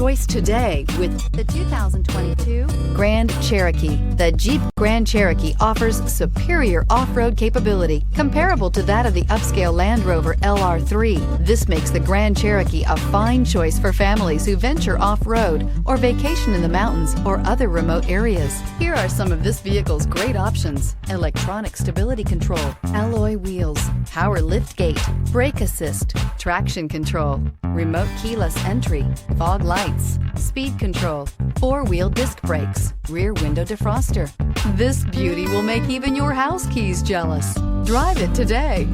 choice today with the 2022 Grand Cherokee. The Jeep Grand Cherokee offers superior off-road capability comparable to that of the upscale Land Rover LR3. This makes the Grand Cherokee a fine choice for families who venture off-road or vacation in the mountains or other remote areas. Here are some of this vehicle's great options: electronic stability control, alloy wheels, power liftgate, brake assist, traction control, remote keyless entry, fog lights, speed control, four-wheel disc brakes, rear window defroster. This beauty will make even your house keys jealous. Drive it today.